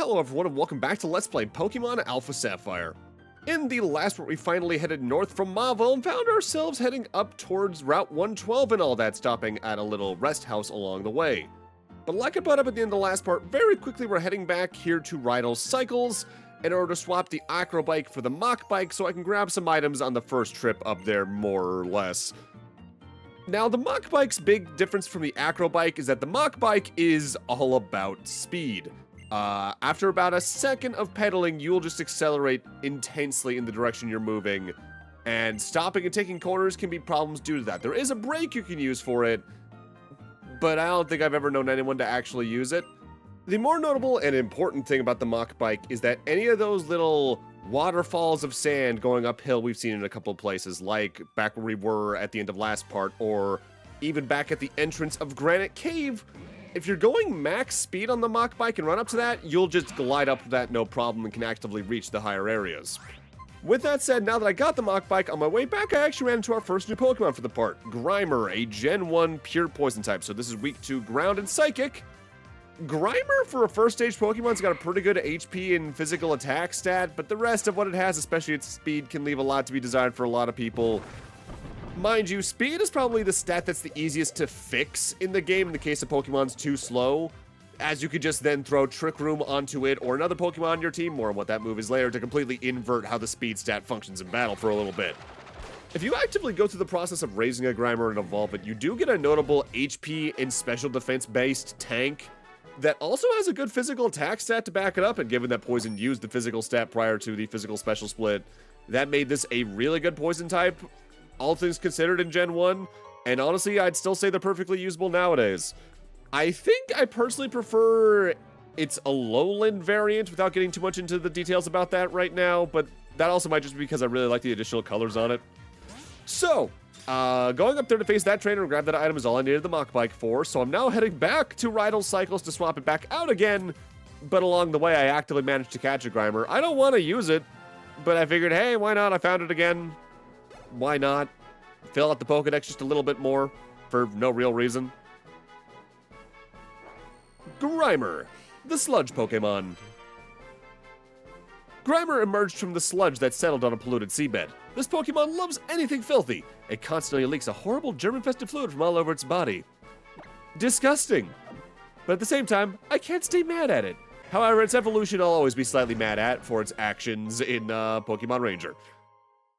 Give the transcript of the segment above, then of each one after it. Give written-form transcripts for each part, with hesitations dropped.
Hello everyone and welcome back to Let's Play Pokemon Alpha Sapphire. In the last part we finally headed north from Mauville and found ourselves heading up towards Route 112 and all that, stopping at a little rest house along the way. But like I brought up at the end of the last part, very quickly we're heading back here to Rydell's Cycles in order to swap the Acro Bike for the Mach Bike so I can grab some items on the first trip up there, more or less. Now, the Mach Bike's big difference from the Acro Bike is that the Mach Bike is all about speed. After about a second of pedaling, you'll just accelerate intensely in the direction you're moving, and stopping and taking corners can be problems due to that. There is a brake you can use for it, but I don't think I've ever known anyone to actually use it. The more notable and important thing about the Mach Bike is that any of those little waterfalls of sand going uphill we've seen in a couple of places, like back where we were at the end of last part, or even back at the entrance of Granite Cave, if you're going max speed on the Mach Bike and run up to that, you'll just glide up to that no problem and can actively reach the higher areas. With that said, now that I got the Mach Bike, on my way back I actually ran into our first new Pokemon for the part, Grimer, a Gen 1 pure poison type, so this is weak to Ground and Psychic. Grimer, for a first stage Pokemon's got a pretty good HP and physical attack stat, but the rest of what it has, especially its speed, can leave a lot to be desired for a lot of people. Mind you, speed is probably the stat that's the easiest to fix in the game in the case of Pokemon's too slow, as you could just then throw Trick Room onto it or another Pokemon on your team, more on what that move is later, to completely invert how the speed stat functions in battle for a little bit. If you actively go through the process of raising a Grimer and evolve it, you do get a notable HP and special defense-based tank that also has a good physical attack stat to back it up, and given that Poison used the physical stat prior to the physical special split, that made this a really good Poison type, all things considered in Gen 1, and honestly, I'd still say they're perfectly usable nowadays. I think I personally prefer its Alolan variant without getting too much into the details about that right now, but that also might just be because I really like the additional colors on it. So, going up there to face that trainer and grab that item is all I needed the Mach Bike for, so I'm now heading back to Rydell's Cycles to swap it back out again, but along the way I actively managed to catch a Grimer. I don't want to use it, but I figured, hey, why not? I found it again. Why not? Fill out the Pokedex just a little bit more, for no real reason. Grimer, the sludge Pokemon. Grimer emerged from the sludge that settled on a polluted seabed. This Pokemon loves anything filthy. It constantly leaks a horrible germ-infested fluid from all over its body. Disgusting. But at the same time, I can't stay mad at it. However, its evolution I'll always be slightly mad at for its actions in Pokemon Ranger.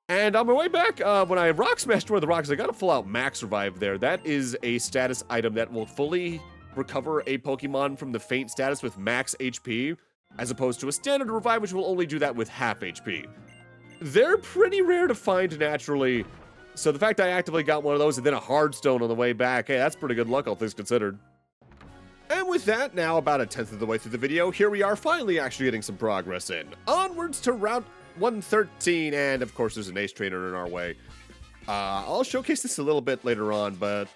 And on my way back, when I Rock Smashed one of the rocks, I got a full-out Max Revive there. That is a status item that will fully recover a Pokemon from the faint status with max HP, as opposed to a standard Revive, which will only do that with half HP. They're pretty rare to find naturally, so the fact I actively got one of those and then a Hardstone on the way back, hey, that's pretty good luck, all things considered. And with that, now about a tenth of the way through the video, here we are finally actually getting some progress in. Onwards to Route 113, and of course there's an Ace Trainer in our way. I'll showcase this a little bit later on, but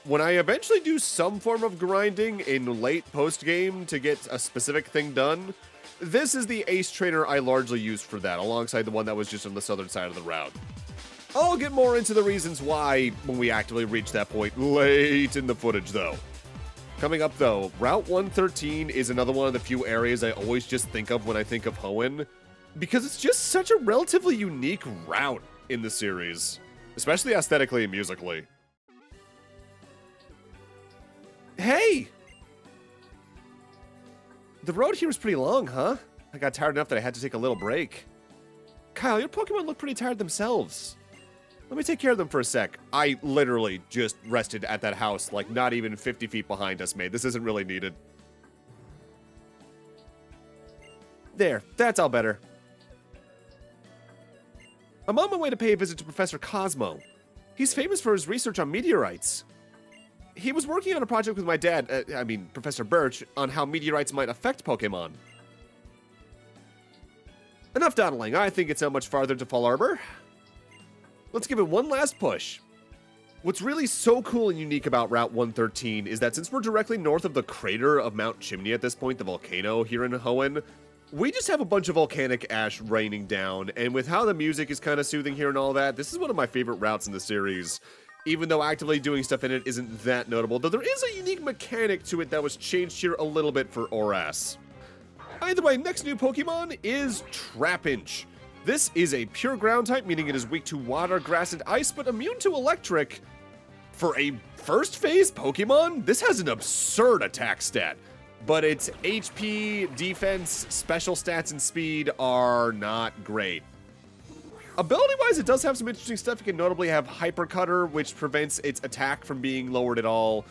when I eventually do some form of grinding in late post-game to get a specific thing done, this is the Ace Trainer I largely used for that, alongside the one that was just on the southern side of the route. I'll get more into the reasons why when we actively reach that point late in the footage, though. Coming up, though, Route 113 is another one of the few areas I always just think of when I think of Hoenn, because it's just such a relatively unique route in the series, especially aesthetically and musically. Hey! The road here was pretty long, huh? I got tired enough that I had to take a little break. Kyle, your Pokemon look pretty tired themselves. Let me take care of them for a sec. I literally just rested at that house, like not even 50 feet behind us, mate. This isn't really needed. There, that's all better. I'm on my way to pay a visit to Professor Cosmo. He's famous for his research on meteorites. He was working on a project with my dad, Professor Birch, on how meteorites might affect Pokemon. Enough dawdling, I think it's not much farther to Fallarbor. Let's give it one last push. What's really so cool and unique about Route 113 is that since we're directly north of the crater of Mount Chimney at this point, the volcano here in Hoenn, we just have a bunch of volcanic ash raining down, and with how the music is kind of soothing here and all that, this is one of my favorite routes in the series, even though actively doing stuff in it isn't that notable, though there is a unique mechanic to it that was changed here a little bit for ORAS. Either way, next new Pokemon is Trapinch. This is a pure ground type, meaning it is weak to water, grass, and ice, but immune to electric. For a first phase Pokemon, this has an absurd attack stat, but its HP, defense, special stats, and speed are not great. Ability-wise, it does have some interesting stuff. It can notably have Hyper Cutter, which prevents its attack from being lowered at all.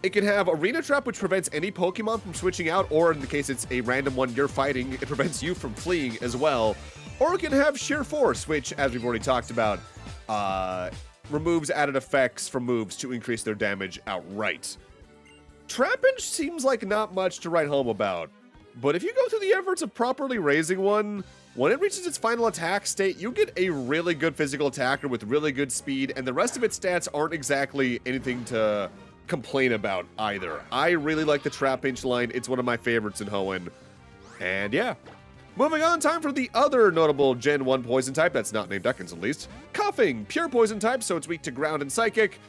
It can have Arena Trap, which prevents any Pokemon from switching out, or in the case it's a random one you're fighting, it prevents you from fleeing as well. Or it can have Sheer Force, which, as we've already talked about, removes added effects from moves to increase their damage outright. Trapinch seems like not much to write home about, but if you go through the efforts of properly raising one, when it reaches its final attack state, you get a really good physical attacker with really good speed, and the rest of its stats aren't exactly anything to complain about either. I really like the Trapinch line. It's one of my favorites in Hoenn. And yeah. Moving on, time for the other notable Gen 1 poison type that's not named Ekans at least. Coughing, pure poison type, so it's weak to ground and psychic.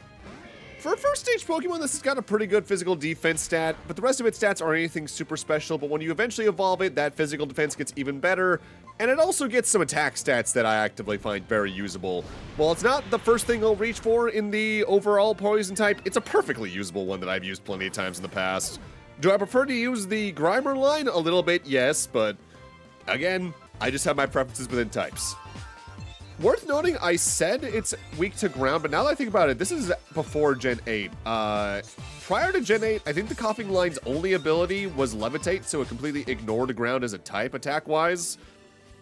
For a first stage Pokemon, this has got a pretty good physical defense stat, but the rest of its stats aren't anything super special, but when you eventually evolve it, that physical defense gets even better, and it also gets some attack stats that I actively find very usable. While it's not the first thing I'll reach for in the overall poison type, it's a perfectly usable one that I've used plenty of times in the past. Do I prefer to use the Grimer line? A little bit, yes, but again, I just have my preferences within types. Worth noting, I said it's weak to ground, but now that I think about it, this is before Gen 8. Prior to Gen 8, I think the Coughing line's only ability was Levitate, so it completely ignored ground as a type attack-wise.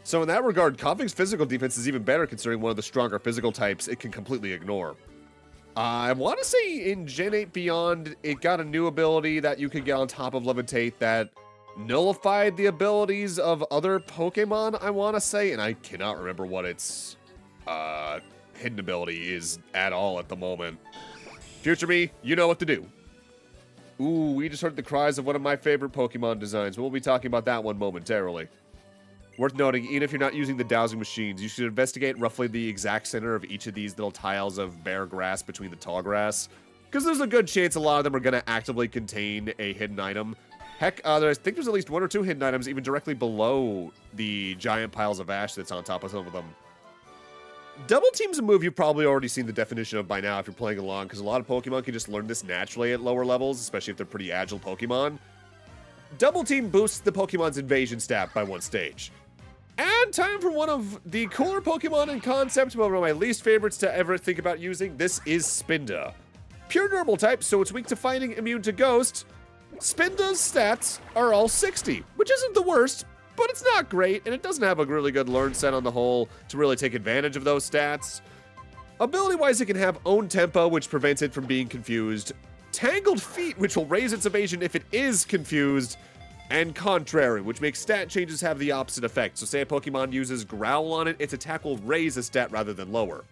So in that regard, Coughing's physical defense is even better considering one of the stronger physical types it can completely ignore. I want to say in Gen 8 Beyond, it got a new ability that you could get on top of Levitate that nullified the abilities of other Pokemon, I want to say, and I cannot remember what its hidden ability is at all at the moment. Future me, you know what to do. Ooh, we just heard the cries of one of my favorite Pokemon designs. We'll be talking about that one momentarily. Worth noting, even if you're not using the dowsing machines, you should investigate roughly the exact center of each of these little tiles of bare grass between the tall grass, because there's a good chance a lot of them are going to actively contain a hidden item. Heck, I think there's at least one or two hidden items even directly below the giant piles of ash that's on top of some of them. Double Team's a move you've probably already seen the definition of by now if you're playing along, because a lot of Pokemon can just learn this naturally at lower levels, especially if they're pretty agile Pokemon. Double Team boosts the Pokemon's invasion stat by one stage. And time for one of the cooler Pokemon in concept, but one of my least favorites to ever think about using. This is Spinda. Pure normal type, so it's weak to fighting, immune to ghost. Spinda's stats are all 60, which isn't the worst, but it's not great, and it doesn't have a really good learn set on the whole to really take advantage of those stats. Ability-wise, it can have Own Tempo, which prevents it from being confused, Tangled Feet, which will raise its evasion if it is confused, and Contrary, which makes stat changes have the opposite effect. So say a Pokemon uses Growl on it, its attack will raise a stat rather than lower.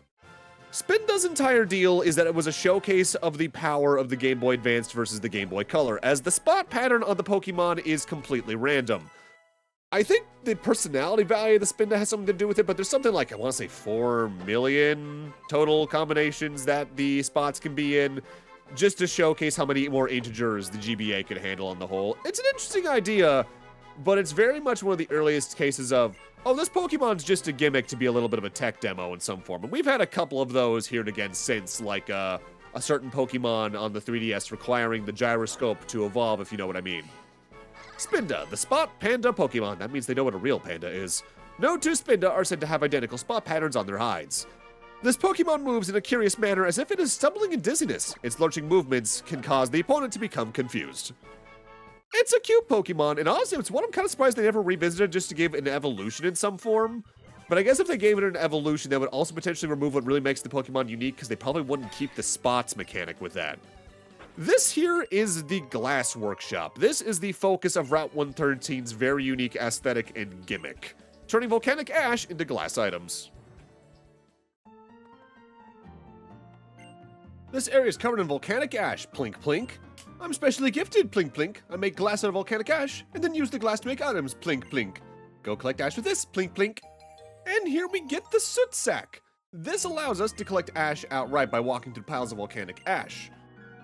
Spinda's entire deal is that it was a showcase of the power of the Game Boy Advance versus the Game Boy Color, as the spot pattern on the Pokemon is completely random. I think the personality value of the Spinda has something to do with it, but there's something like, I want to say 4 million total combinations that the spots can be in, just to showcase how many more integers the GBA could handle on the whole. It's an interesting idea, but it's very much one of the earliest cases of, oh, this Pokemon's just a gimmick to be a little bit of a tech demo in some form. And we've had a couple of those here and again since, like a certain Pokemon on the 3DS requiring the gyroscope to evolve, if you know what I mean. Spinda, the Spot Panda Pokemon. That means they know what a real panda is. No two Spinda are said to have identical spot patterns on their hides. This Pokemon moves in a curious manner as if it is stumbling in dizziness. Its lurching movements can cause the opponent to become confused. It's a cute Pokemon, and honestly, it's one I'm kind of surprised they never revisited just to give an evolution in some form. But I guess if they gave it an evolution, that would also potentially remove what really makes the Pokemon unique, because they probably wouldn't keep the spots mechanic with that. This here is the Glass Workshop. This is the focus of Route 113's very unique aesthetic and gimmick, turning volcanic ash into glass items. This area is covered in volcanic ash, plink plink. I'm specially gifted, plink plink. I make glass out of volcanic ash, and then use the glass to make items, plink plink. Go collect ash with this, plink plink. And here we get the Soot Sack. This allows us to collect ash outright by walking through piles of volcanic ash.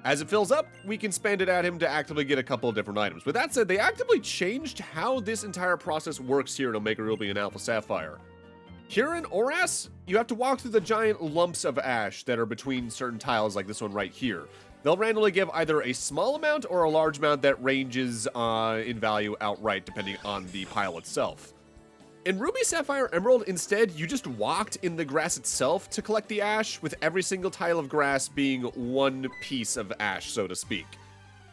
As it fills up, we can spend it at him to actively get a couple of different items. With that said, they actively changed how this entire process works here in Omega Ruby and Alpha Sapphire. Here in Oras, you have to walk through the giant lumps of ash that are between certain tiles like this one right here. They'll randomly give either a small amount or a large amount that ranges in value outright depending on the pile itself. In Ruby, Sapphire, Emerald, instead, you just walked in the grass itself to collect the ash, with every single tile of grass being one piece of ash, so to speak.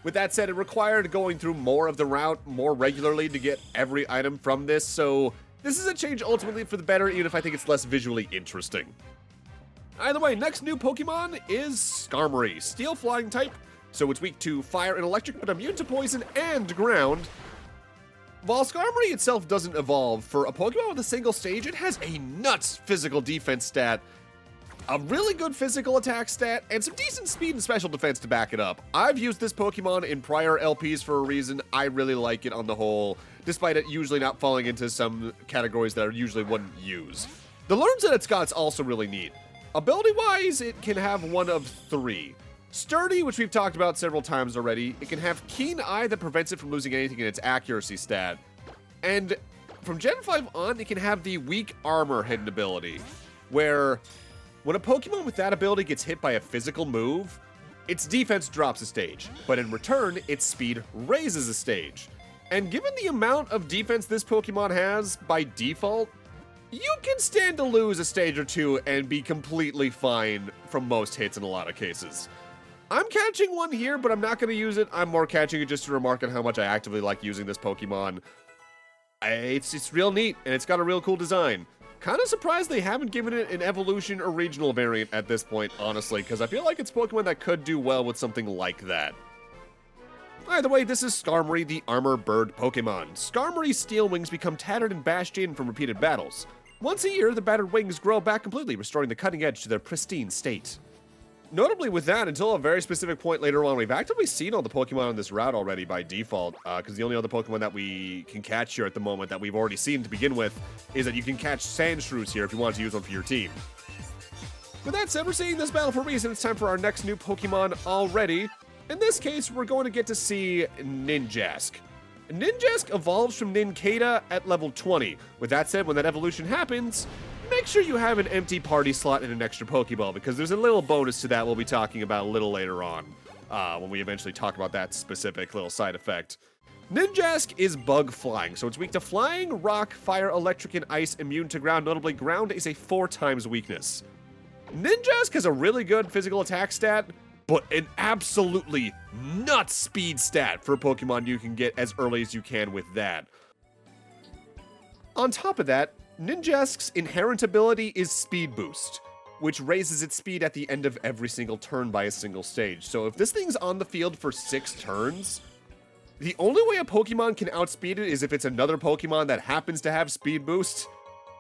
With that said, it required going through more of the route more regularly to get every item from this, so this is a change ultimately for the better, even if I think it's less visually interesting. Either way, next new Pokemon is Skarmory, Steel Flying type, so it's weak to fire and electric, but immune to poison and ground. While Skarmory itself doesn't evolve, for a Pokemon with a single stage, it has a nuts physical defense stat, a really good physical attack stat, and some decent speed and special defense to back it up. I've used this Pokemon in prior LPs for a reason. I really like it on the whole, despite it usually not falling into some categories that I usually wouldn't use. The learns that it's got's also really neat. Ability-wise, it can have one of three. Sturdy, which we've talked about several times already. It can have Keen Eye that prevents it from losing anything in its accuracy stat. And from Gen 5 on, it can have the Weak Armor hidden ability, where when a Pokemon with that ability gets hit by a physical move, its defense drops a stage, but in return, its speed raises a stage. And given the amount of defense this Pokemon has, by default, you can stand to lose a stage or two and be completely fine from most hits in a lot of cases. I'm catching one here, but I'm not going to use it. I'm more catching it just to remark on how much I actively like using this Pokemon. It's real neat, and it's got a real cool design. Kind of surprised they haven't given it an evolution or regional variant at this point, honestly, because I feel like it's Pokemon that could do well with something like that. Either way, this is Skarmory, the Armor Bird Pokemon. Skarmory's steel wings become tattered and bashed in from repeated battles. Once a year, the battered wings grow back completely, restoring the cutting edge to their pristine state. Notably with that, until a very specific point later on, we've actively seen all the Pokemon on this route already by default, because the only other Pokemon that we can catch here at the moment that we've already seen to begin with is that you can catch Sandshrews here if you want to use one for your team. With that said, we're seeing this battle for a reason. It's time for our next new Pokemon already. In this case, we're going to get to see Ninjask. Ninjask evolves from Nincada at level 20. With that said, when that evolution happens, make sure you have an empty party slot and an extra Pokeball, because there's a little bonus to that we'll be talking about a little later on, when we eventually talk about that specific little side effect. Ninjask is bug flying, so it's weak to flying, rock, fire, electric, and ice, immune to ground. Notably, ground is a 4x weakness. Ninjask has a really good physical attack stat, but an absolutely nuts speed stat for a Pokemon you can get as early as you can with that. On top of that, Ninjask's inherent ability is Speed Boost, which raises its speed at the end of every single turn by a single stage. So if this thing's on the field for 6 turns, the only way a Pokemon can outspeed it is if it's another Pokemon that happens to have Speed Boost,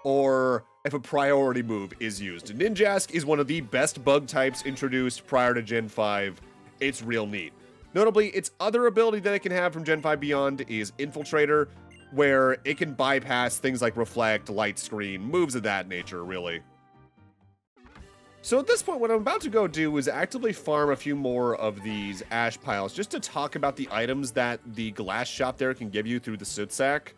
or if a priority move is used. Ninjask is one of the best bug types introduced prior to Gen 5. It's real neat. Notably, its other ability that it can have from Gen 5 beyond is Infiltrator, where it can bypass things like Reflect, Light Screen, moves of that nature, really. So at this point, what I'm about to go do is actively farm a few more of these ash piles, just to talk about the items that the glass shop there can give you through the soot sack.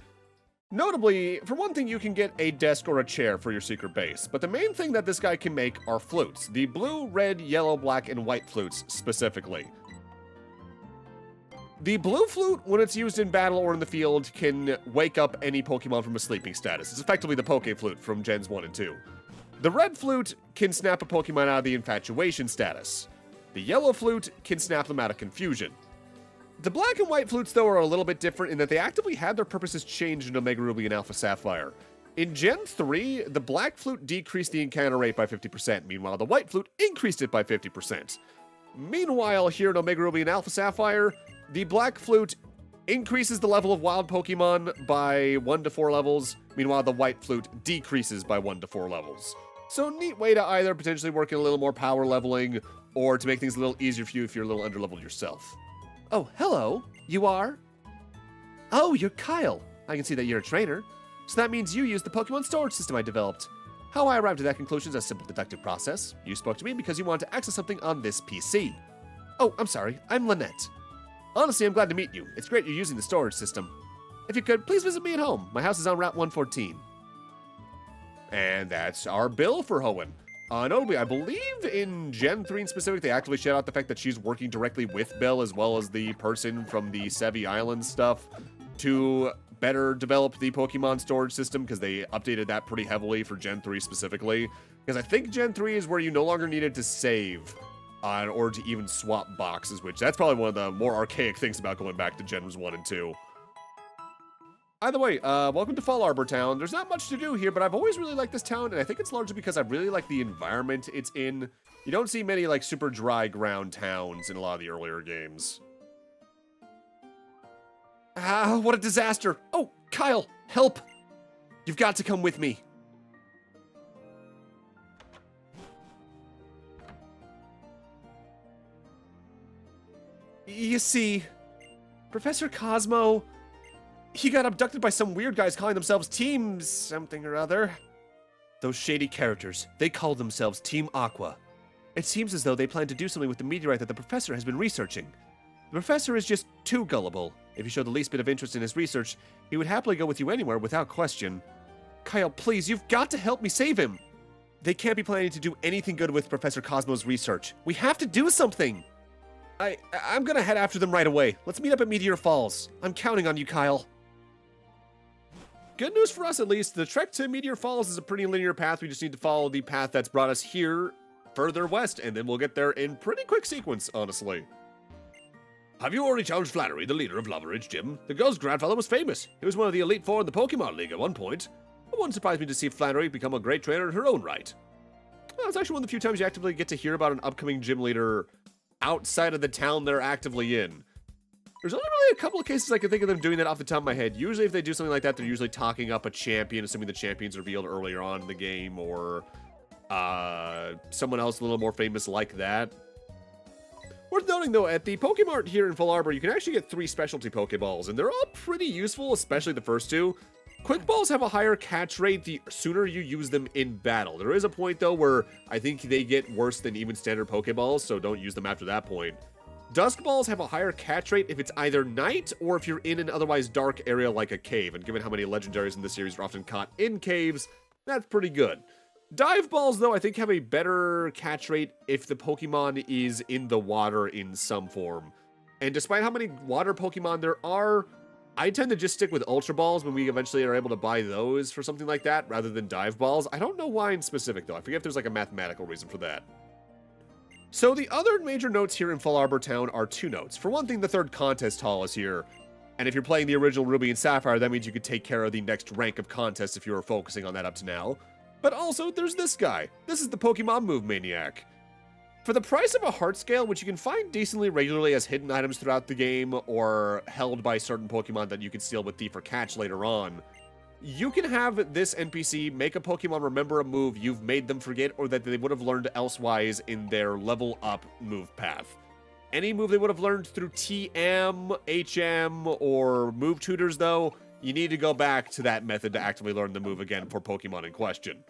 Notably, for one thing, you can get a desk or a chair for your secret base, but the main thing that this guy can make are flutes. The blue, red, yellow, black, and white flutes, specifically. The blue flute, when it's used in battle or in the field, can wake up any Pokemon from a sleeping status. It's effectively the Poke Flute from Gens 1 and 2. The red flute can snap a Pokemon out of the infatuation status. The yellow flute can snap them out of confusion. The black and white flutes, though, are a little bit different in that they actively had their purposes changed in Omega Ruby and Alpha Sapphire. In Gen 3, the black flute decreased the encounter rate by 50%, meanwhile the white flute increased it by 50%. Meanwhile, here in Omega Ruby and Alpha Sapphire, the black flute increases the level of wild Pokemon by 1 to 4 levels, meanwhile the white flute decreases by 1 to 4 levels. So neat way to either potentially work in a little more power leveling, or to make things a little easier for you if you're a little underleveled yourself. Oh, hello. You are? Oh, you're Kyle. I can see that you're a trainer. So that means you use the Pokemon storage system I developed. How I arrived at that conclusion is a simple deductive process. You spoke to me because you wanted to access something on this PC. Oh, I'm sorry. I'm Lynette. Honestly, I'm glad to meet you. It's great you're using the storage system. If you could, please visit me at home. My house is on Route 114. And that's our bill for Hoenn. Notably, I believe in Gen 3 in specific, they actively shout out the fact that she's working directly with Bill as well as the person from the Sevi Island stuff to better develop the Pokemon storage system, because they updated that pretty heavily for Gen 3 specifically. Because I think Gen 3 is where you no longer needed to save in order to even swap boxes, which that's probably one of the more archaic things about going back to Gens 1 and 2. Either way, welcome to Fallarbor Town. There's not much to do here, but I've always really liked this town, and I think it's largely because I really like the environment it's in. You don't see many, like, super dry ground towns in a lot of the earlier games. Ah, what a disaster! Oh, Kyle, help! You've got to come with me. You see, Professor Cosmo, he got abducted by some weird guys calling themselves Team something or other. Those shady characters, they call themselves Team Aqua. It seems as though they plan to do something with the meteorite that the professor has been researching. The professor is just too gullible. If you showed the least bit of interest in his research, he would happily go with you anywhere without question. Kyle, please, you've got to help me save him. They can't be planning to do anything good with Professor Cosmo's research. We have to do something. I'm gonna head after them right away. Let's meet up at Meteor Falls. I'm counting on you, Kyle. Good news for us, at least. The trek to Meteor Falls is a pretty linear path. We just need to follow the path that's brought us here further west, and then we'll get there in pretty quick sequence, honestly. Have you already challenged Flannery, the leader of Lava Ridge Gym? The girl's grandfather was famous. He was one of the Elite Four in the Pokemon League at one point. It wouldn't surprise me to see Flannery become a great trainer in her own right. Well, it's actually one of the few times you actively get to hear about an upcoming gym leader outside of the town they're actively in. There's only really a couple of cases I can think of them doing that off the top of my head. Usually if they do something like that, they're usually talking up a champion, assuming the champion's revealed earlier on in the game, or someone else a little more famous like that. Worth noting, though, at the Pokemart here in Fallarbor, you can actually get 3 specialty Pokeballs, and they're all pretty useful, especially the first 2. Quick Balls have a higher catch rate the sooner you use them in battle. There is a point, though, where I think they get worse than even standard Pokeballs, so don't use them after that point. Dusk Balls have a higher catch rate if it's either night or if you're in an otherwise dark area like a cave, and given how many legendaries in this series are often caught in caves, that's pretty good. Dive Balls, though, I think have a better catch rate if the Pokemon is in the water in some form. And despite how many water Pokemon there are, I tend to just stick with Ultra Balls when we eventually are able to buy those for something like that, rather than Dive Balls. I don't know why in specific, though. I forget if there's like a mathematical reason for that. So the other major notes here in Fallarbor Town are 2 notes. For one thing, the 3rd contest hall is here. And if you're playing the original Ruby and Sapphire, that means you could take care of the next rank of contests if you were focusing on that up to now. But also, there's this guy. This is the Pokemon Move Maniac. For the price of a heart scale, which you can find decently regularly as hidden items throughout the game, or held by certain Pokemon that you can steal with Thief or Catch later on, you can have this NPC make a Pokemon remember a move you've made them forget or that they would have learned elsewise in their level up move path. Any move they would have learned through TM, HM, or move tutors, though, you need to go back to that method to actively learn the move again for Pokemon in question.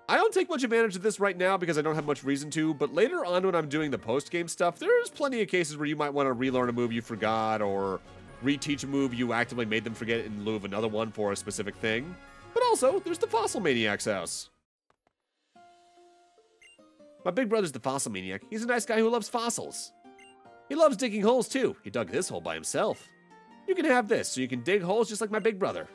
I don't take much advantage of this right now because I don't have much reason to, but later on when I'm doing the post-game stuff, there's plenty of cases where you might want to relearn a move you forgot, or reteach a move you actively made them forget in lieu of another one for a specific thing. But also, there's the Fossil Maniac's house. My big brother's the Fossil Maniac. He's a nice guy who loves fossils. He loves digging holes too. He dug this hole by himself. You can have this, so you can dig holes just like my big brother.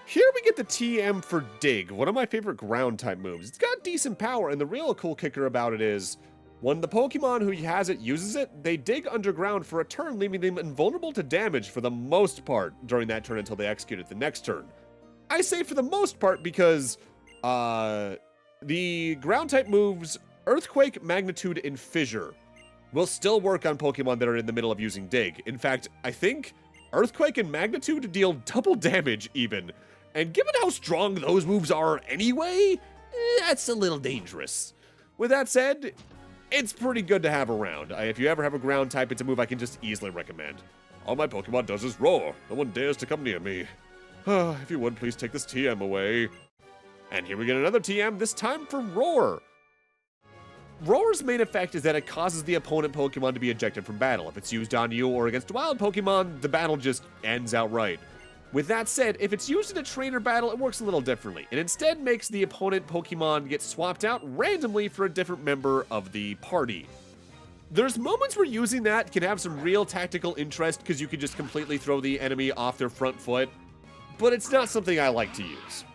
Here we get the TM for Dig, one of my favorite ground-type moves. It's got decent power, and the real cool kicker about it is, when the Pokemon who has it uses it, they dig underground for a turn, leaving them invulnerable to damage for the most part during that turn until they execute it the next turn. I say for the most part because, the ground-type moves Earthquake, Magnitude, and Fissure will still work on Pokemon that are in the middle of using Dig. In fact, I think Earthquake and Magnitude deal double damage even. And given how strong those moves are anyway, that's a little dangerous. With that said, it's pretty good to have around. If you ever have a ground type, it's a move I can just easily recommend. All my Pokemon does is roar. No one dares to come near me. If you would, please take this TM away. And here we get another TM, this time for Roar. Roar's main effect is that it causes the opponent Pokemon to be ejected from battle. If it's used on you or against wild Pokemon, the battle just ends outright. With that said, if it's used in a trainer battle, it works a little differently. It instead makes the opponent Pokemon get swapped out randomly for a different member of the party. There's moments where using that can have some real tactical interest because you can just completely throw the enemy off their front foot, but it's not something I like to use.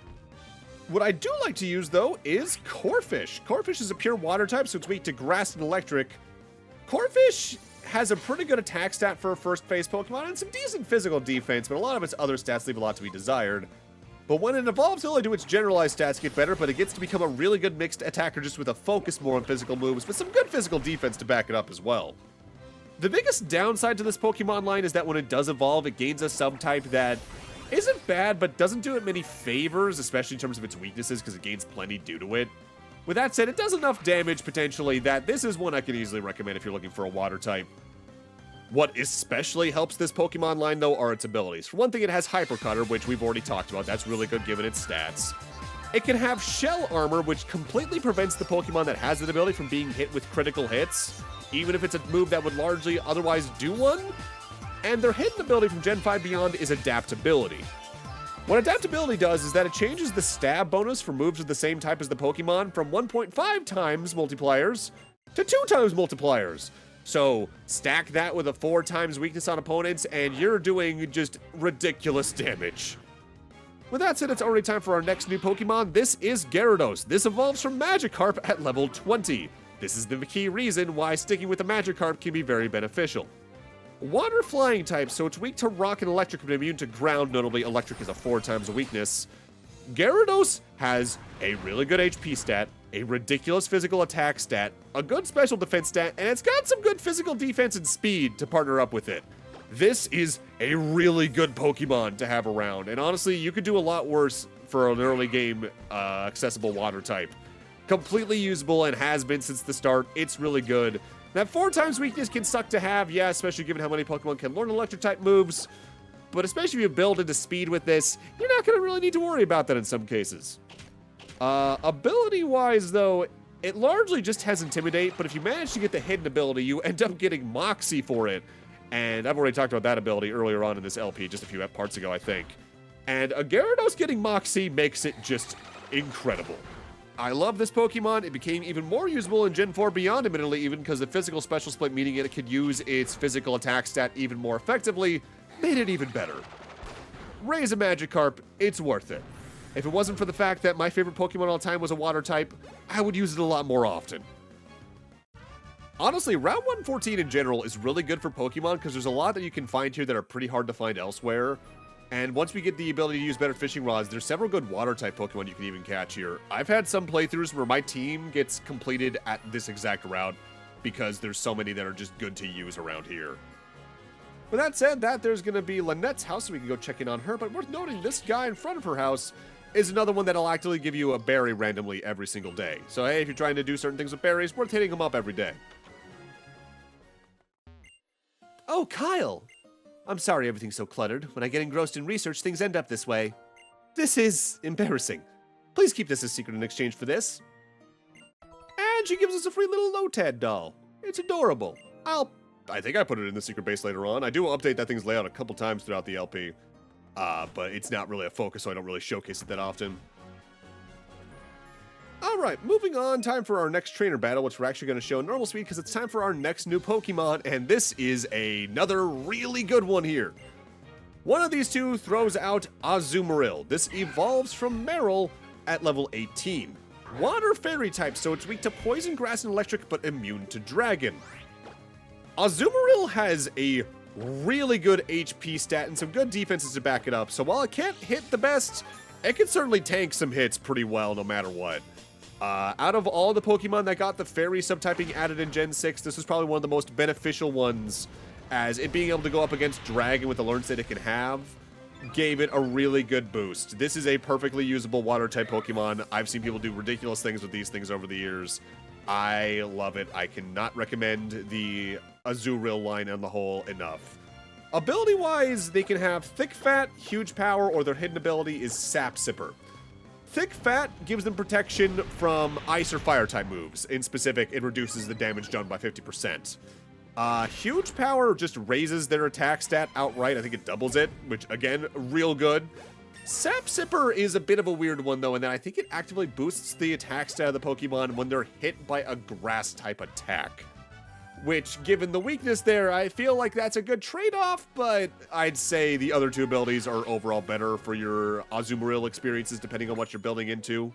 What I do like to use, though, is Corphish. Corphish is a pure water type, so it's weak to grass and electric. Corphish has a pretty good attack stat for a first phase Pokemon and some decent physical defense, but a lot of its other stats leave a lot to be desired. But when it evolves, not only do its generalized stats get better, but it gets to become a really good mixed attacker just with a focus more on physical moves, but some good physical defense to back it up as well. The biggest downside to this Pokemon line is that when it does evolve, it gains a subtype that isn't bad, but doesn't do it many favors, especially in terms of its weaknesses, because it gains plenty due to it. With that said, it does enough damage, potentially, that this is one I can easily recommend if you're looking for a water type. What especially helps this Pokemon line, though, are its abilities. For one thing, it has Hyper Cutter, which we've already talked about. That's really good given its stats. It can have Shell Armor, which completely prevents the Pokemon that has that ability from being hit with critical hits, even if it's a move that would largely otherwise do one. And their hidden ability from Gen 5 Beyond is Adaptability. What Adaptability does is that it changes the stab bonus for moves of the same type as the Pokemon from 1.5 times multipliers to 2 times multipliers. So stack that with a 4 times weakness on opponents, and you're doing just ridiculous damage. With that said, it's already time for our next new Pokemon. This is Gyarados. This evolves from Magikarp at level 20. This is the key reason why sticking with the Magikarp can be very beneficial. Water flying type, so it's weak to rock and electric, but immune to ground. Notably, electric is a 4 times weakness. Gyarados has a really good HP stat, a ridiculous physical attack stat, a good special defense stat, and it's got some good physical defense and speed to partner up with it. This is a really good Pokemon to have around, and honestly, you could do a lot worse for an early game accessible water type. Completely usable and has been since the start. It's really good. That 4 times weakness can suck to have, yeah, especially given how many Pokemon can learn electric type moves. But especially if you build into speed with this, you're not going to really need to worry about that in some cases. Ability-wise, though, it largely just has Intimidate, but if you manage to get the hidden ability, you end up getting Moxie for it. And I've already talked about that ability earlier on in this LP, just a few parts ago, I think. And a Gyarados getting Moxie makes it just incredible. I love this Pokemon. It became even more usable in Gen 4 Beyond, admittedly, even because the physical special split, meaning it could use its physical attack stat even more effectively, made it even better. Raise a Magikarp, it's worth it. If it wasn't for the fact that my favorite Pokemon all time was a water type, I would use it a lot more often. Honestly, Route 114 in general is really good for Pokemon because there's a lot that you can find here that are pretty hard to find elsewhere. And once we get the ability to use better fishing rods, there's several good water-type Pokemon you can even catch here. I've had some playthroughs where my team gets completed at this exact route because there's so many that are just good to use around here. With that said, there's going to be Lynette's house, so we can go check in on her. But worth noting, this guy in front of her house is another one that'll actively give you a berry randomly every single day. So hey, if you're trying to do certain things with berries, worth hitting them up every day. Oh, Kyle! I'm sorry everything's so cluttered. When I get engrossed in research, things end up this way. This is embarrassing. Please keep this a secret in exchange for this. And she gives us a free little Lotad doll. It's adorable. I think I put it in the secret base later on. I do update that thing's layout a couple times throughout the LP. But it's not really a focus, so I don't really showcase it that often. Alright, moving on, time for our next trainer battle, which we're actually going to show normal speed because it's time for our next new Pokemon, and this is another really good one here. One of these two throws out Azumarill. This evolves from Marill at level 18. Water Fairy type, so it's weak to poison, grass, and electric, but immune to dragon. Azumarill has a really good HP stat and some good defenses to back it up, so while it can't hit the best, it can certainly tank some hits pretty well no matter what. Out of all the Pokemon that got the Fairy subtyping added in Gen 6, this was probably one of the most beneficial ones, as it being able to go up against Dragon with the learn state it can have gave it a really good boost. This is a perfectly usable Water-type Pokemon. I've seen people do ridiculous things with these things over the years. I love it. I cannot recommend the Azumarill line on the whole enough. Ability-wise, they can have Thick Fat, Huge Power, or their hidden ability is Sap Sipper. Thick Fat gives them protection from ice or fire type moves. In specific, it reduces the damage done by 50%. Huge Power just raises their attack stat outright. I think it doubles it, which again, real good. Sap Sipper is a bit of a weird one though, in that I think it actively boosts the attack stat of the Pokemon when they're hit by a grass type attack. Which, given the weakness there, I feel like that's a good trade-off, but I'd say the other two abilities are overall better for your Azumarill experiences, depending on what you're building into.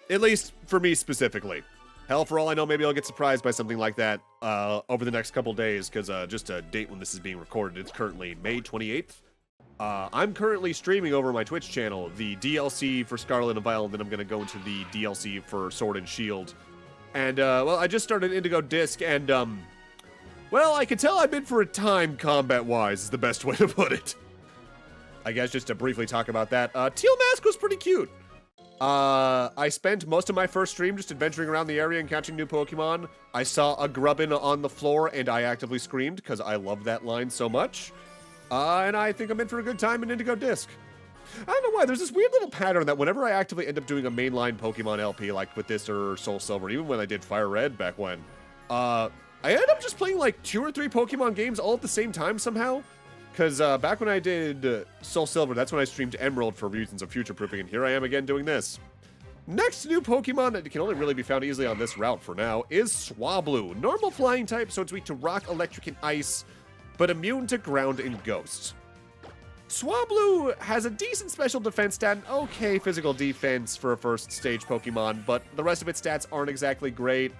At least, for me specifically. Hell, for all I know, maybe I'll get surprised by something like that over the next couple days, because just a date when this is being recorded, it's currently May 28th. I'm currently streaming over my Twitch channel the DLC for Scarlet and Violet, and then I'm going to go into the DLC for Sword and Shield. And, well, I just started Indigo Disc, and, well, I can tell I'm in for a time combat-wise, is the best way to put it. I guess just to briefly talk about that, Teal Mask was pretty cute. I spent most of my first stream just adventuring around the area and catching new Pokemon. I saw a Grubbin on the floor, and I actively screamed, because I love that line so much. And I think I'm in for a good time in Indigo Disc. I don't know why, there's this weird little pattern that whenever I actively end up doing a mainline Pokemon LP, like with this or Soul Silver, even when I did Fire Red back when, I ended up just playing like 2 or 3 Pokemon games all at the same time somehow. Because back when I did Soul Silver, that's when I streamed Emerald for reasons of future-proofing, and here I am again doing this. Next new Pokemon that can only really be found easily on this route for now is Swablu. Normal flying type, so it's weak to rock, electric, and ice, but immune to ground and ghost. Swablu has a decent special defense stat and okay physical defense for a first stage Pokemon, but the rest of its stats aren't exactly great.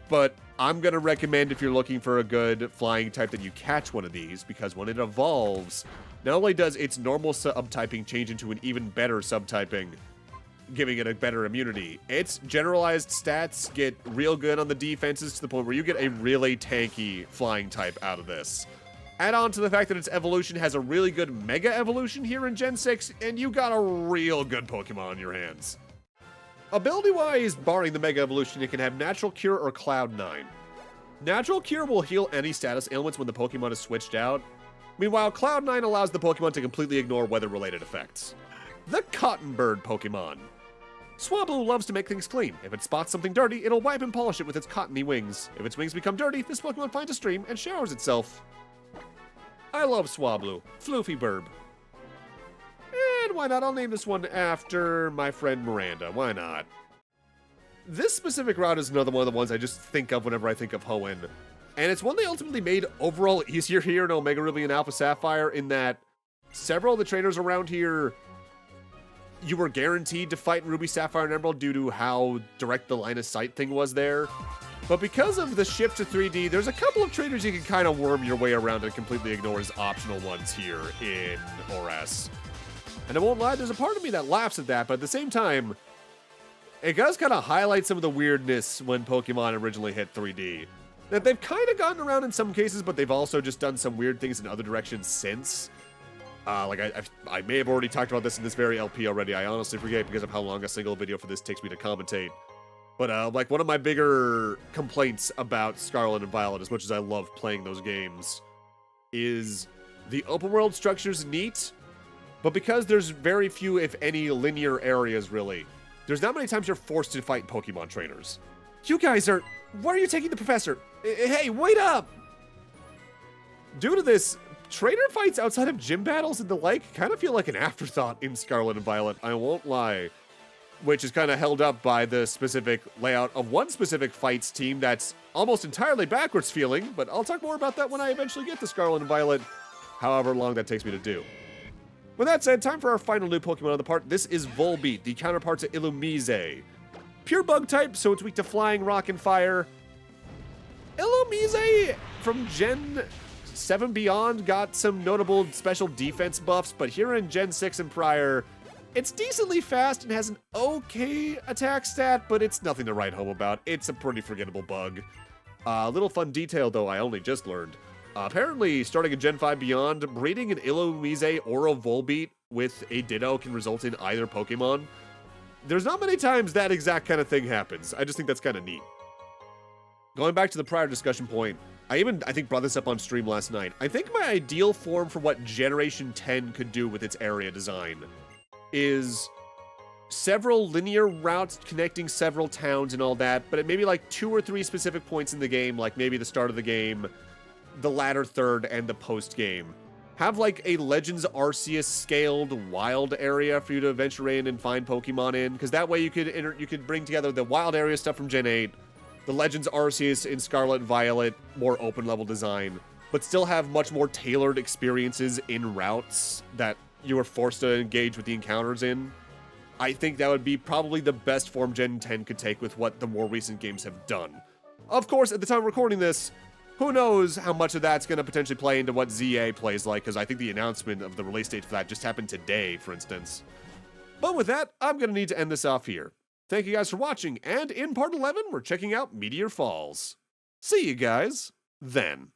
But I'm going to recommend, if you're looking for a good flying type, that you catch one of these, because when it evolves, not only does its normal subtyping change into an even better subtyping, giving it a better immunity, its generalized stats get real good on the defenses to the point where you get a really tanky flying type out of this. Add on to the fact that its evolution has a really good Mega Evolution here in Gen 6, and you got a real good Pokemon on your hands. Ability-wise, barring the Mega Evolution, it can have Natural Cure or Cloud 9. Natural Cure will heal any status ailments when the Pokemon is switched out. Meanwhile, Cloud 9 allows the Pokemon to completely ignore weather-related effects. The Cotton Bird Pokemon. Swablu loves to make things clean. If it spots something dirty, it'll wipe and polish it with its cottony wings. If its wings become dirty, this Pokemon finds a stream and showers itself. I love Swablu. Floofy Burb. And why not? I'll name this one after my friend Miranda. Why not? This specific route is another one of the ones I just think of whenever I think of Hoenn. And it's one they ultimately made overall easier here in Omega Ruby and Alpha Sapphire, in that several of the trainers around here, you were guaranteed to fight in Ruby, Sapphire, and Emerald due to how direct the line of sight thing was there. But because of the shift to 3D, there's a couple of trainers you can kind of worm your way around and completely ignore as optional ones here in ORAS. And I won't lie, there's a part of me that laughs at that, but at the same time, it does kind of highlight some of the weirdness when Pokemon originally hit 3D. That they've kind of gotten around in some cases, but they've also just done some weird things in other directions since. I may have already talked about this in this very LP already. I honestly forget because of how long a single video for this takes me to commentate. But, like, one of my bigger complaints about Scarlet and Violet, as much as I love playing those games, is the open world structure's neat, but because there's very few, if any, linear areas, really, there's not many times you're forced to fight Pokemon trainers. You guys are... Why are you taking the professor? Hey, wait up! Due to this, trainer fights outside of gym battles and the like kind of feel like an afterthought in Scarlet and Violet, I won't lie. Which is kind of held up by the specific layout of one specific fights team that's almost entirely backwards feeling, but I'll talk more about that when I eventually get to Scarlet and Violet, however long that takes me to do. With that said, time for our final new Pokemon of the part. This is Volbeat, the counterpart to Illumise. Pure bug type, so it's weak to flying, rock, and fire. Illumise from Gen 7 beyond got some notable special defense buffs, but here in Gen 6 and prior, it's decently fast and has an okay attack stat, but it's nothing to write home about. It's a pretty forgettable bug. Little fun detail, though, I only just learned. Apparently, starting in Gen 5 beyond, breeding an Illumise or a Volbeat with a Ditto can result in either Pokemon. There's not many times that exact kind of thing happens. I just think that's kind of neat. Going back to the prior discussion point, I think brought this up on stream last night. I think my ideal form for what Generation 10 could do with its area design is several linear routes connecting several towns and all that, but at maybe like 2 or 3 specific points in the game, like maybe the start of the game, the latter third, and the post game. Have like a Legends Arceus scaled wild area for you to venture in and find Pokemon in, because that way you could bring together the wild area stuff from Gen 8, the Legends Arceus in Scarlet Violet, more open level design, but still have much more tailored experiences in routes that you are forced to engage with the encounters in. I think that would be probably the best form Gen 10 could take with what the more recent games have done. Of course, at the time of recording this, who knows how much of that's going to potentially play into what ZA plays like, because I think the announcement of the release date for that just happened today, for instance. But with that, I'm going to need to end this off here. Thank you guys for watching, and in part 11, we're checking out Meteor Falls. See you guys then.